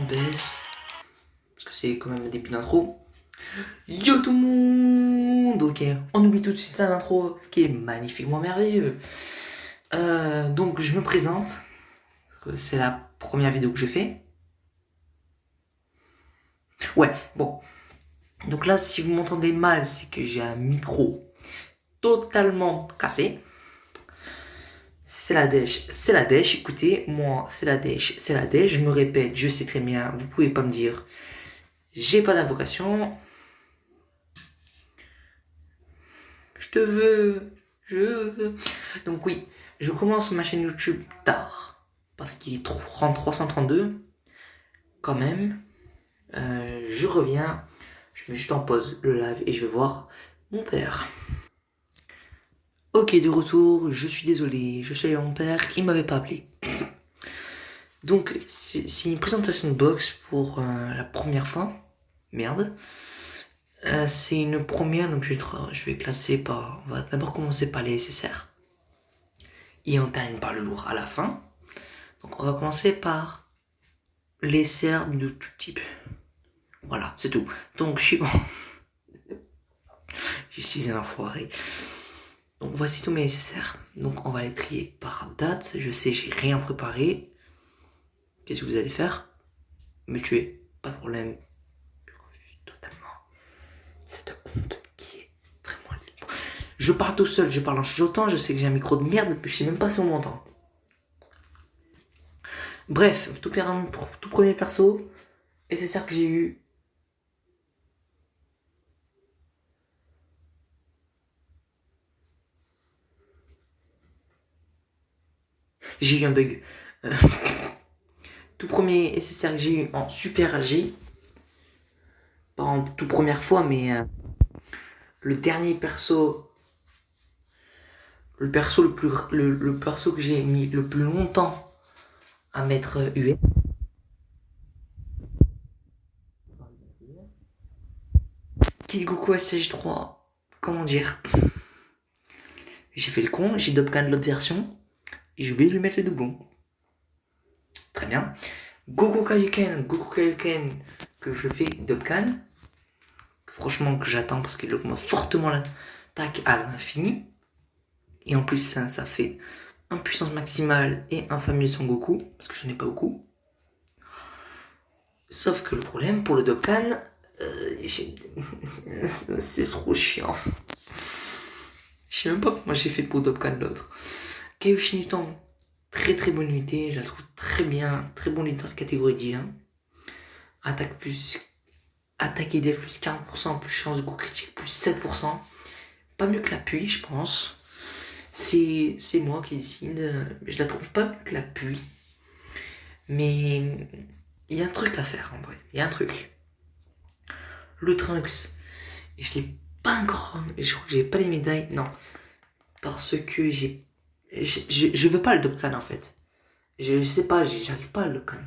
baisse. Parce que c'est quand même le début d'intro. Yo tout le monde. Ok, on oublie tout de suite l'intro qui est magnifiquement merveilleux. Donc je me présente. C'est la première vidéo que je fais. Ouais, bon. Donc là, si vous m'entendez mal, c'est que j'ai un micro totalement cassé. C'est la dèche, c'est la dèche. Écoutez, moi, c'est la dèche, c'est la dèche. Je me répète, je sais très bien. Vous pouvez pas me dire, j'ai pas d'invocation. Je te veux, je veux. Donc oui, je commence ma chaîne YouTube tard. Parce qu'il est 332. Quand même. Je reviens. Je mets juste en pause le live et je vais voir mon père. Ok, de retour, je suis désolé, je suis allé à mon père, il m'avait pas appelé. Donc, c'est une présentation de box pour la première fois. Merde. C'est une première, donc je vais classer par... On va d'abord commencer par les SSR. Et on termine par le lourd à la fin. Donc on va commencer par les serbes de tout type. Voilà, c'est tout. Donc suivant. Je suis un enfoiré. Donc voici tous mes nécessaires. Donc on va les trier par date. Je sais, j'ai rien préparé. Qu'est-ce que vous allez faire? Me tuer. Pas de problème. Je refuse totalement cette honte qui est vraiment libre. Je parle tout seul, je parle en chuchotant. Je sais que j'ai un micro de merde, je sais même pas si on m'entend. Bref, tout premier perso. SSR que j'ai eu. J'ai eu un bug. Tout premier SSR que j'ai eu en Super G. Pas en toute première fois, mais le dernier perso. Le perso le perso que j'ai mis le plus longtemps à mettre UE. Kid Goku SH3. Comment dire? J'ai fait le con, j'ai Dobkan l'autre version. Et j'ai oublié de lui mettre le doublon. Très bien. Goku Kaioken que je fais Dobkan. Franchement que j'attends parce qu'il augmente fortement l'attaque à l'infini. Et en plus ça fait une puissance maximale et un fameux Son Goku. Parce que je n'ai pas beaucoup. Sauf que le problème pour le Dokkan, c'est trop chiant. Je sais même pas comment j'ai fait pour Dokkan l'autre. Kaioshin Utan, très très bonne unité, je la trouve très bien, très bon leader de catégorie 10. Attaque et def plus 40%, plus chance de coup critique plus 7%. Pas mieux que l'appui, je pense. C'est moi qui décide. Je la trouve pas mieux que l'appui. Mais il y a un truc à faire en vrai. Il y a un truc. Le Trunks, je l'ai pas encore. Je crois que j'ai pas les médailles. Non. Parce que je veux pas le Dokkan en fait. Je sais pas, j'arrive pas à le Dokkan.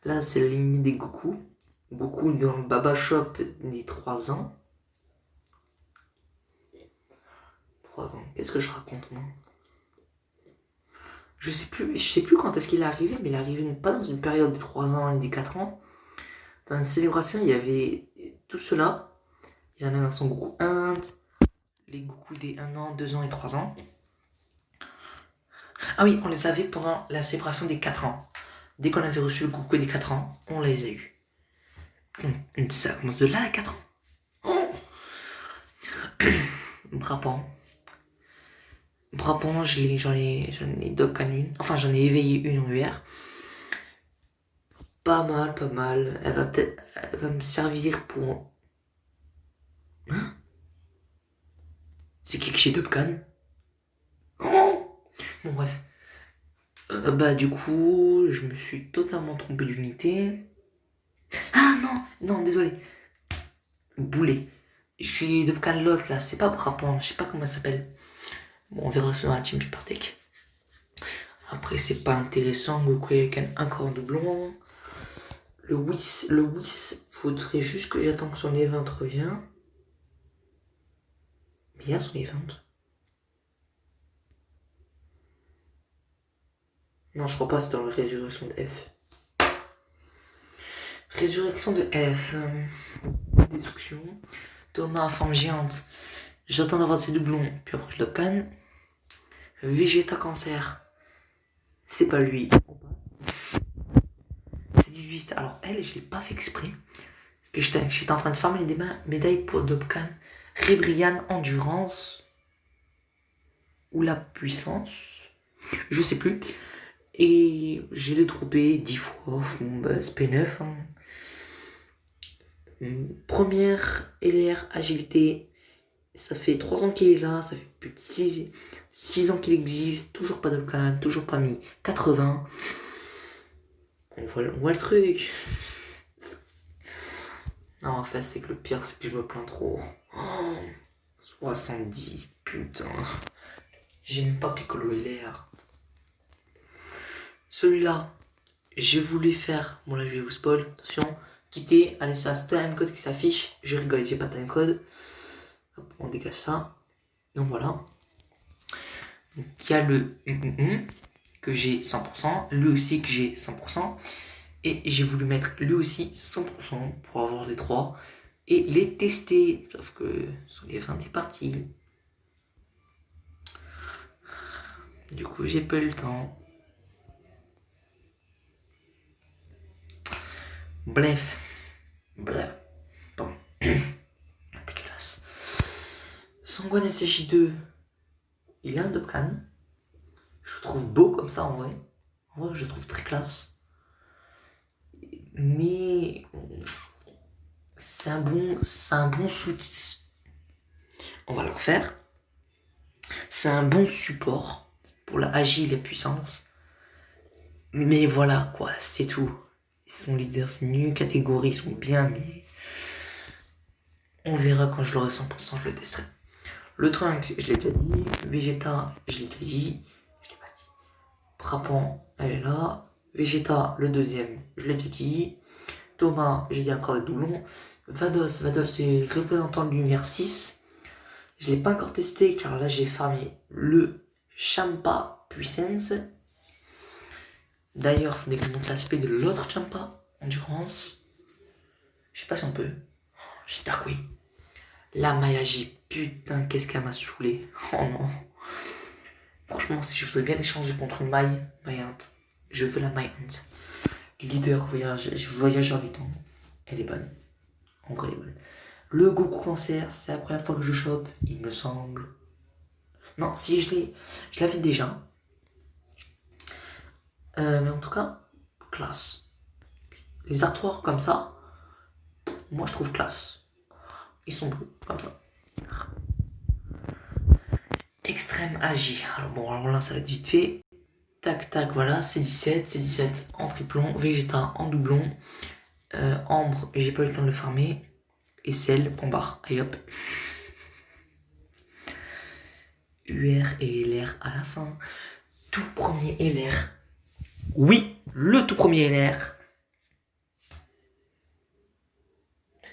Là, c'est la ligne des Goku. Goku dans le Baba Shop des 3 ans. 3 ans. Qu'est-ce que je raconte moi? Je sais plus quand est-ce qu'il est arrivé, mais il est arrivé pas dans une période des 3 ans ni des 4 ans. Dans une célébration, il y avait tout cela. Il y a même un Son Goku Inde, les Goku des 1 an, 2 ans et 3 ans. Ah oui, on les avait pendant la célébration des 4 ans. Dès qu'on avait reçu le Goku des 4 ans, on les a eu. Ça commence de là à 4 ans. Oh. Brabant, j'en ai Dokkan une. Enfin, j'en ai éveillé une en UR. Pas mal. Elle va me servir pour... Hein? C'est Kikshi Dokkan. Oh. Bon, bref. Du coup, je me suis totalement trompé d'unité. Ah non, désolé. Boulet. J'ai Dokkan l'autre là, c'est pas Brabant, je sais pas comment elle s'appelle. Bon, on verra sur la team Super Tech. Après, c'est pas intéressant. Goku avec un corps doublon. Le Whis, faudrait juste que j'attende que son event revienne. Mais il y a son event. Non, je crois pas, c'est dans la résurrection de F. Résurrection de F. Destruction. Thomas, forme géante. J'attends d'avoir ses doublons, puis après je Dokkan. Vegeta cancer. C'est pas lui. C'est 18. Alors elle, je l'ai pas fait exprès. Parce que j'étais en train de farmer des médailles pour Dokkan. Rébrian endurance. Ou la puissance. Je sais plus. Et j'ai les droppé 10 fois. Bon, bah, c'est P9. Hein. Première LR agilité. Ça fait 3 ans qu'il est là. Ça fait plus de 6 ans qu'il existe. Toujours pas Dokkan. Toujours pas mis 80. On voit le truc. Non, en fait, c'est que le pire, c'est que je me plains trop. Oh, 70, putain. J'ai même pas Piccolo LR. Celui-là, j'ai voulu faire. Bon, là, je vais vous spoil. Attention. Quitter. Allez, ça, c'est un timecode qui s'affiche. Je rigole, j'ai pas de timecode. Hop, on dégage ça. Donc voilà. Donc, il y a le que j'ai 100%. Lui aussi que j'ai 100%. Et j'ai voulu mettre lui aussi 100% pour avoir les 3 et les tester. Sauf que sur les 20 parties. Du coup, j'ai pas eu le temps. Bref. Pardon. Dégueulasse. Sangwan SJ2. Il a un Dokkan. Je le trouve beau comme ça en vrai. En vrai, je le trouve très classe. Mais c'est un bon soutien. On va le refaire. C'est un bon support pour la agile et la puissance. Mais voilà quoi, c'est tout. Ils sont leaders, c'est une catégorie, ils sont bien, mais on verra quand je l'aurai 100%, je le testerai. Le Trunks, je l'ai déjà dit. Vegeta, je l'ai déjà dit. Je l'ai pas dit. Frappant, elle est là. Vegeta, le deuxième, je l'ai déjà dit. Thomas, j'ai dit encore des doublons. Vados, c'est représentant de l'univers 6. Je l'ai pas encore testé car là j'ai farmé le Champa Puissance. D'ailleurs, il faudrait qu'on montre l'aspect de l'autre Champa, Endurance. Je sais pas si on peut. J'espère que oui. La Mayaji, putain, qu'est-ce qu'elle m'a saoulé. Oh non. Franchement, si je voudrais bien échanger contre une Mayant, je veux la Mayant. Leader, voyageur du temps. Elle est bonne. En vrai, elle est bonne. Le Goku Cancer, c'est la première fois que je chope, il me semble. Non, si je l'avais déjà. Mais en tout cas, classe. Les artworks comme ça, moi je trouve classe. Ils sont beaux, comme ça. Extrême Agi. Alors là, ça va être vite fait. Tac, tac, voilà, C17 en triplon, Vegeta en doublon, Ambre, j'ai pas eu le temps de le farmer, et Cell, combat, allez hop. UR et LR à la fin. Tout premier LR. Oui, le tout premier LR.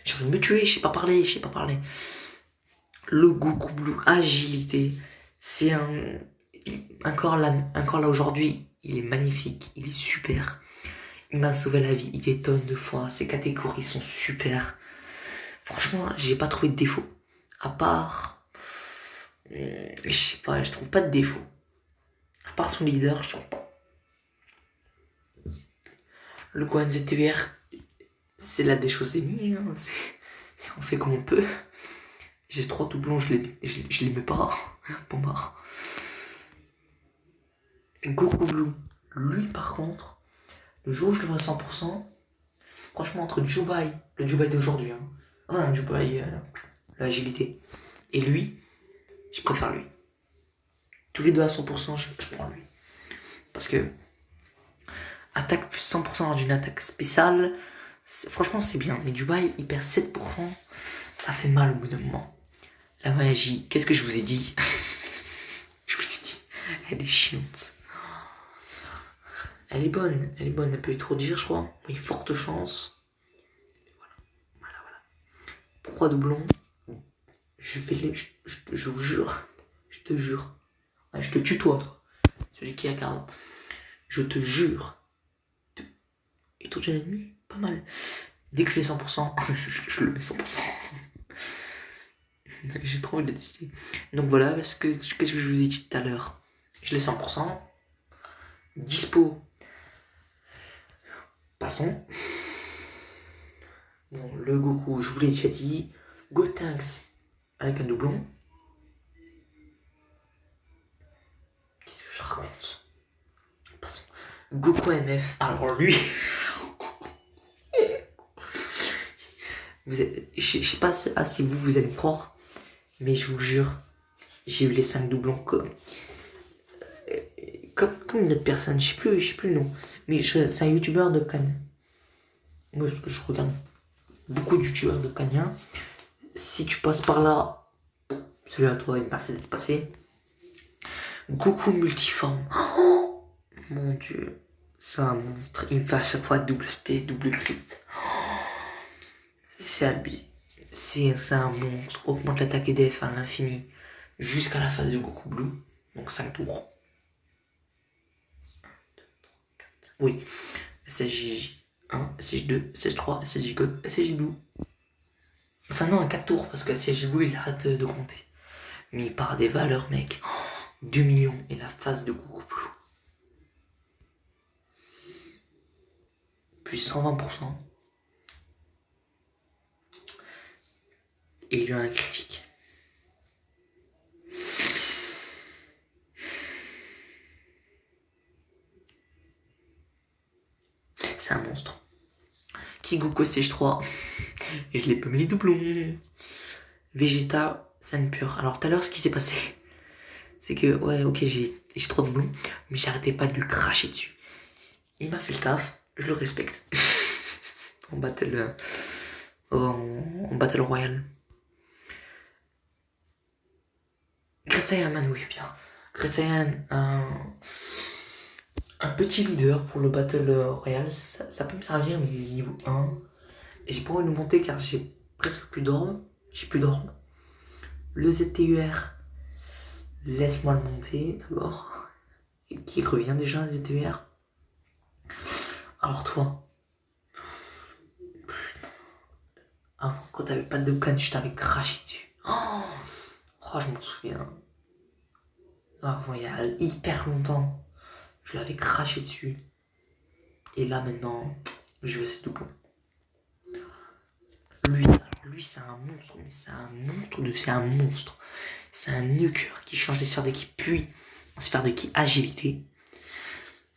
J'ai envie de me tuer, je sais pas parler. Le Goku Blue agilité. C'est encore là aujourd'hui, il est magnifique, il est super. Il m'a sauvé la vie, il des tonnes de fois. Ses catégories sont super. Franchement, j'ai pas trouvé de défaut. À part, je sais pas, je trouve pas de défaut. À part son leader, je trouve pas. Le Gohan ZTVR, c'est la déchaussée, hein. On fait comme on peut. J'ai 3 doublons, je les mets pas. Bombard. Goku Blue, lui par contre, le jour où je le vois à 100%, franchement entre Jubai, le Jubai d'aujourd'hui, hein, enfin Jubai, l'agilité, et lui, je préfère lui. Tous les deux à 100%, je prends lui. Parce que attaque plus 100% d'une attaque spéciale, franchement c'est bien, mais Jubai il perd 7%, ça fait mal au bout d'un moment. La magie, qu'est-ce que je vous ai dit? Je vous ai dit, elle est chiante. Elle est bonne, elle peut trop dire, je crois. Oui, forte chance. Voilà. 3 doublons. Je vous jure. Je te jure. Je te tutoie, toi. Celui qui regarde. Je te jure. Et ton ennemi, pas mal. Dès que j'ai 100%, je le mets 100%. J'ai trop envie de le tester. Donc voilà, qu'est-ce que je vous ai dit tout à l'heure? Je l'ai 100%. Dispo. Passons. Bon, le Goku, je vous l'ai déjà dit. Gotenks avec un doublon. Qu'est-ce que je raconte? Passons. Goku MF. Alors lui. Je sais pas si vous allez me croire, mais je vous jure, j'ai eu les 5 doublons comme une autre personne, je sais plus le nom, mais c'est un youtubeur de Cannes. Moi, je regarde beaucoup de youtubeurs de Cannes. Si tu passes par là, salut à toi, il m'est passé. Goku multiforme. Oh, mon dieu, c'est un monstre. Il me fait à chaque fois double spé, double crit. C'est abusé. C'est un monstre. Augmente l'attaque et def à l'infini jusqu'à la phase de Goku Blue. Donc 5 tours. Oui. SSJ1, SSJ2, SSJ3, SSJ God, SSJ Blue. Enfin non, à 4 tours parce que SSJ Blue il arrête de compter. Mais il part des valeurs, mec. 2 millions et la phase de Goku Blue. Plus 120%. Et il y a un critique. C'est un monstre. Kigoku SSJ3. Et je l'ai pas mis les doublons. Vegeta, scène pure. Alors tout à l'heure, ce qui s'est passé, c'est que, ouais, ok, j'ai 3 doublons, mais j'arrêtais pas de lui cracher dessus. Il m'a fait le taf, je le respecte. en battle royale. Great Saiyan Man, oui, bien. Great Saiyan, un petit leader pour le battle royale, ça peut me servir, mais niveau 1. Et j'ai pas envie de le monter car j'ai presque plus d'ormes. J'ai plus d'ormes. Le ZTUR, laisse-moi le monter d'abord. Et qui revient déjà, le ZTUR. Alors toi, putain. Avant, quand t'avais pas de Dokkan, je t'avais craché dessus. Oh, je m'en souviens. Avant, il y a hyper longtemps, je l'avais craché dessus. Et là, maintenant, je veux ses doublons. Lui, c'est un monstre, mais c'est un monstre. C'est un nuker qui change des sphères de ki, puis en sphère de ki agilité.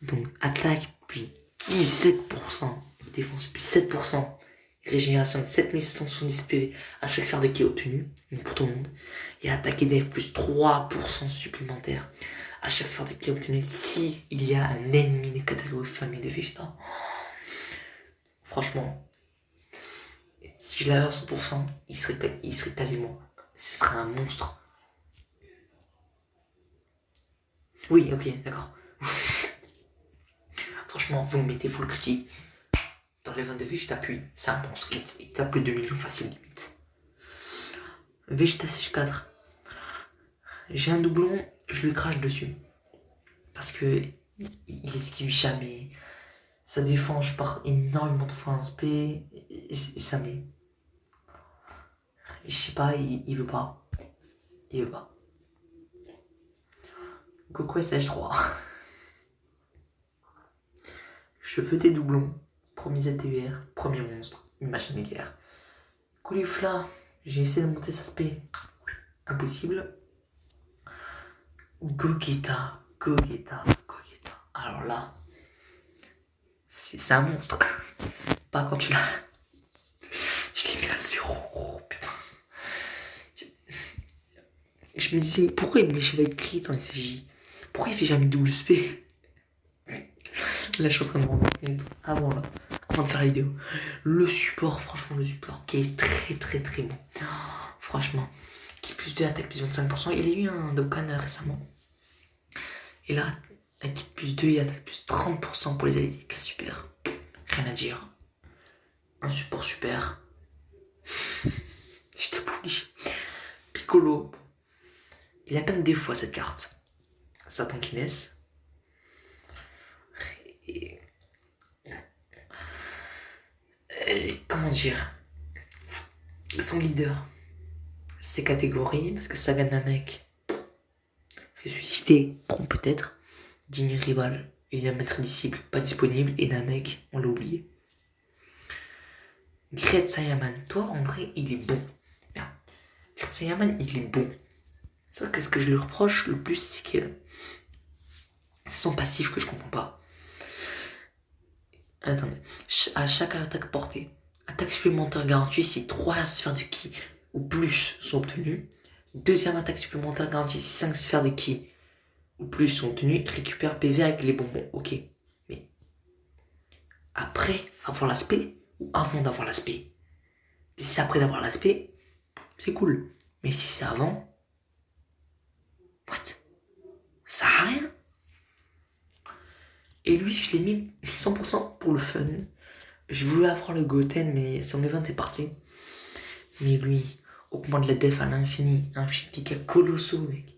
Donc, attaque, puis 17%. Défense, puis 7%. Régénération de 7770 PV à chaque sphère de ki obtenue, donc pour tout le monde. Et attaque et def plus 3% supplémentaire à chaque sphère de ki obtenue si il y a un ennemi de catégorie famille de Vegeta. Franchement, si je l'avais à 100%, il serait quasiment. Ce serait un monstre. Oui, ok, d'accord. Franchement, vous me mettez full critique. Dans les 22 Vegeta, puis c'est un monstre. Il tape le 2 millions facile limite. Vegeta CH4. J'ai un doublon, je lui crache dessus. Parce que il esquive jamais. Ça défend, je pars énormément de fois en SP. Jamais. Je sais pas, il veut pas. Il veut pas. Goku SH3. Je veux des doublons. Premier ZTVR, premier monstre, une machine de guerre. Caulifla, j'ai essayé de monter sa spé. Impossible. Gogeta. Alors là, c'est un monstre. Pas quand tu l'as. Je l'ai mis à 0. Oh, putain. Je me disais, pourquoi il me met jamais de crit dans les CJ? Pourquoi il fait jamais de double spé? Là, je suis en train de me rendre compte. Avant de faire la vidéo. Le support, franchement, qui est très bon. Franchement, qui plus 2 attaque plus 25%. Il a eu un Dokkan récemment. Et là, équipe plus 2 et attaque plus 30% pour les alliés de classe super. Rien à dire. Un support super. J'étais pas obligé. Piccolo. Il a peine des fois cette carte. Satan Kines. comment dire, son leader, ses catégories, parce que Sagan Namek fait susciter, bon peut-être, digne rival, il y a maître disciple pas disponible, et Namek, on l'a oublié. Gret Sayaman, toi en vrai il est bon. Merde. Gret Sayaman il est bon. C'est vrai que ce que je lui reproche le plus c'est que c'est son passif que je comprends pas. Attendez, à chaque attaque portée, attaque supplémentaire garantie si 3 sphères de ki ou plus sont obtenues. Deuxième attaque supplémentaire garantie si 5 sphères de ki ou plus sont obtenues. Récupère PV avec les bonbons. Ok. Mais après avoir l'aspect ou avant d'avoir l'aspect? Si c'est après d'avoir l'aspect, c'est cool. Mais si c'est avant, what? Ça sert à rien. Et lui, je l'ai mis 100% pour le fun. Je voulais avoir le Goten, mais son event est parti. Mais lui, augmente la def à l'infini. Un dégâts colossaux, mec.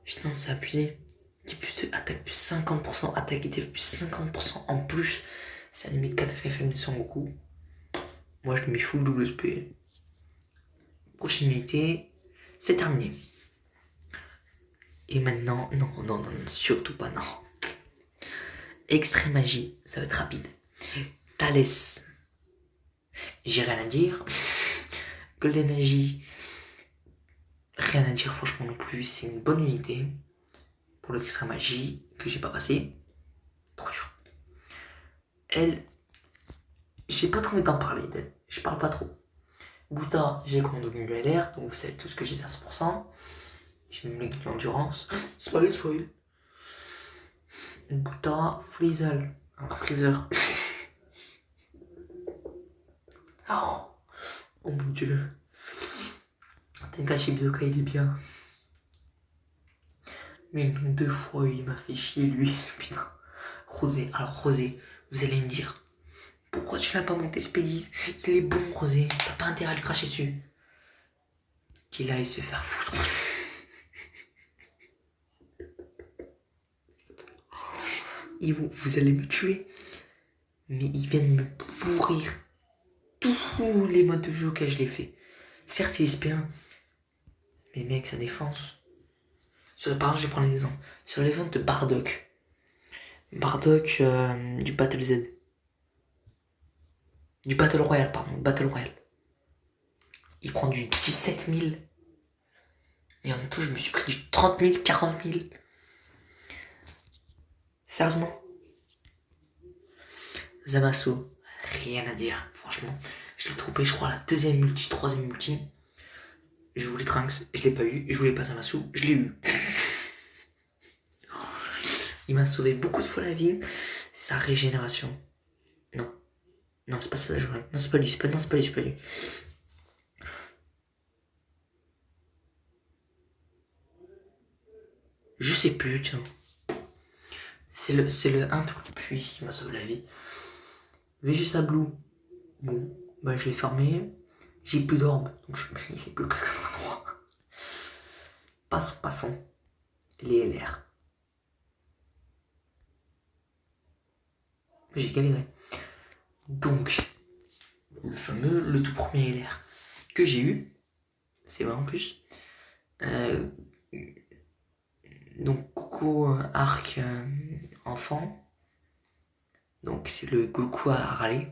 Putain, c'est abusé. Qui plus de attaque plus 50%, attaque et def plus 50% en plus. C'est à la limite 4 FM de Son Goku. Moi, je le mets full double SP. Prochaine unité, c'est terminé. Et maintenant, non, surtout pas, non. Extrême magie, ça va être rapide. Thalès, j'ai rien à dire. Golden Magie, rien à dire franchement non plus, c'est une bonne unité. Pour l'extrême magie, que j'ai pas passé. Trop dur. Elle, j'ai pas trop envie d'en parler d'elle, je parle pas trop. Gouta, j'ai comme double LR, donc vous savez tout ce que j'ai, c'est à 100%. J'ai même les guignols endurance. Spoil. Gouta, Frizzle, un Freezer. Oh mon dieu. Tenkachi Bizoka il est bien. Mais 2 fois il m'a fait chier lui. Putain. Rosé, alors Rosé, vous allez me dire, pourquoi tu l'as pas monté ce pays? Il est bon Rosé, t'as pas intérêt à le cracher dessus. Qu'il aille se faire foutre. Vous allez me tuer. Mais ils viennent me pourrir tous les modes de jeu auxquels je l'ai fait. Certes il est SP1, mais mec sa défense. Par exemple je vais prendre l'exemple. Sur l'event de Bardock. Bardock du Battle Z. Du Battle Royale, pardon. Battle Royale. Il prend du 17 000. Et en même temps je me suis pris du 30 000, 40 000. Sérieusement. Zamasu, rien à dire, franchement. Je l'ai trompé, je crois, à la deuxième multi, troisième multi. Je voulais Trunks, je l'ai pas eu. Je voulais pas Zamasu, je l'ai eu. Il m'a sauvé beaucoup de fois la vie. Sa régénération. Non, c'est pas ça, non, c'est pas lui, c'est pas lui. Je sais plus, tiens. C'est le 1 tout puis qui m'a sauvé la vie. Vegeta Blue. Bon, bah je l'ai fermé. J'ai plus d'orbes, donc il n'y a plus que 83. Passons. Les LR. J'ai galéré. Donc, le tout premier LR que j'ai eu, c'est vrai en plus. Donc, Goku Arc enfant. Donc, c'est le Goku à râler.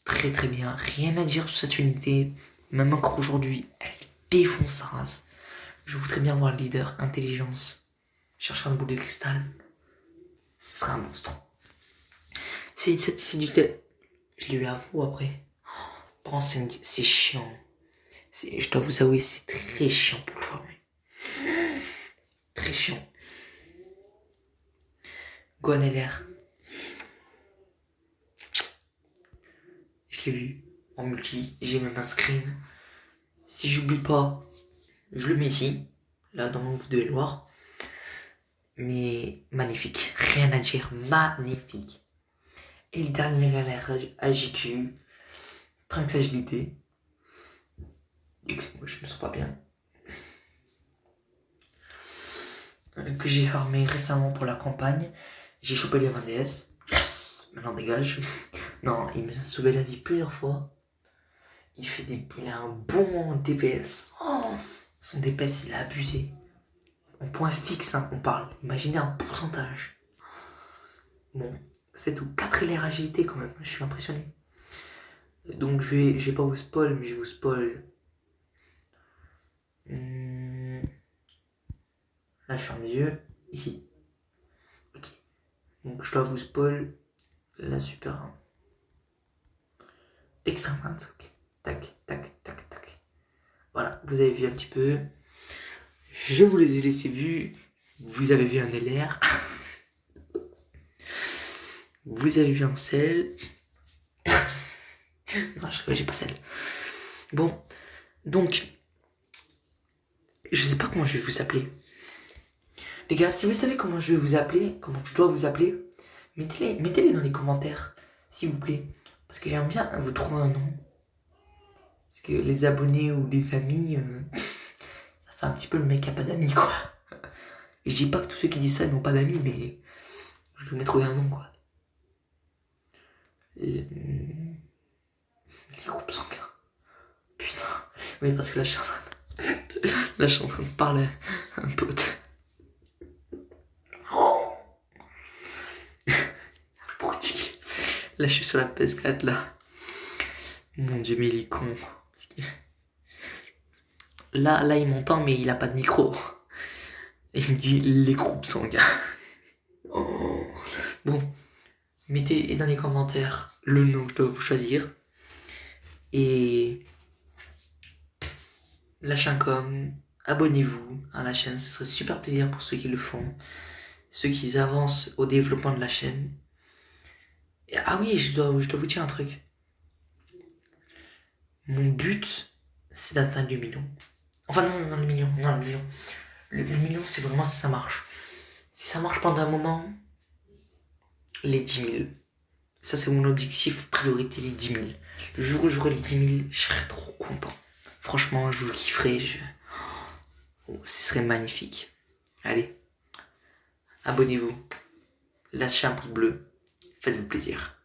Très très bien. Rien à dire sur cette unité. Même encore aujourd'hui, elle défonce sa race. Je voudrais bien voir le leader intelligence. Chercher une boule de cristal. Ce serait un monstre. C'est du tel. Je l'ai eu à vous après. Bon, c'est chiant. Je dois vous avouer, c'est très chiant pour le former. Très chiant. Gohan LR. Je l'ai vu en multi. J'ai même un screen. Si j'oublie pas, je le mets ici. Là, dans mon vidéo noir. Mais magnifique. Rien à dire. Magnifique. Et le dernier LR AJQ. Trunks agilité. Moi, je me sens pas bien. Que j'ai farmé récemment pour la campagne. J'ai chopé les 20 DS. Yes! Maintenant dégage. Non, il m'a sauvé la vie plusieurs fois. Il a un bon DPS. Oh, son DPS, il a abusé. En point fixe, hein, on parle. Imaginez un pourcentage. Bon, c'est tout. 4 LR agilité quand même. Je suis impressionné. Donc je vais pas vous spoil, mais je vous spoil. Là, je ferme les yeux. Ici. Ok. Donc je dois vous spoil la super 1. Extrême 1, ok. Tac, tac, tac, tac. Voilà, vous avez vu un petit peu. Je vous les ai laissés vus. Vous avez vu un LR. Vous avez vu un sel. Non, j'ai pas sel. Bon, donc, je sais pas comment je vais vous appeler. Les gars, si vous savez comment je vais vous appeler, comment je dois vous appeler, mettez-les dans les commentaires, s'il vous plaît. Parce que j'aime bien vous trouver un nom. Parce que les abonnés ou les amis, ça fait un petit peu le mec qui a pas d'amis, quoi. Et je dis pas que tous ceux qui disent ça n'ont pas d'amis, mais je voulais trouver un nom, quoi. Les groupes sanguins. Putain. Oui, parce que là, je suis en train de parler à un pote. Oh. Là, je suis sur la PS4, là. Mon Dieu, mais il est con. Là, il m'entend, mais il a pas de micro. Et il me dit les groupes sanguins. Oh. Bon, mettez dans les commentaires le nom que je dois vous choisir. Et lâchez un com, abonnez-vous à la chaîne, ce serait super plaisir pour ceux qui le font, ceux qui avancent au développement de la chaîne. Et, ah oui, je dois vous dire un truc. Mon but, c'est d'atteindre le million. Enfin non, le million, non, le million. Le million, c'est vraiment si ça marche. Si ça marche pendant un moment, les 10 000. Ça, c'est mon objectif, priorité, les 10 000. Le jour où j'aurai les 10 000, je serai trop content. Franchement, je vous kifferai. Oh, ce serait magnifique. Allez, abonnez-vous. Lâchez un pouce bleu. Faites-vous plaisir.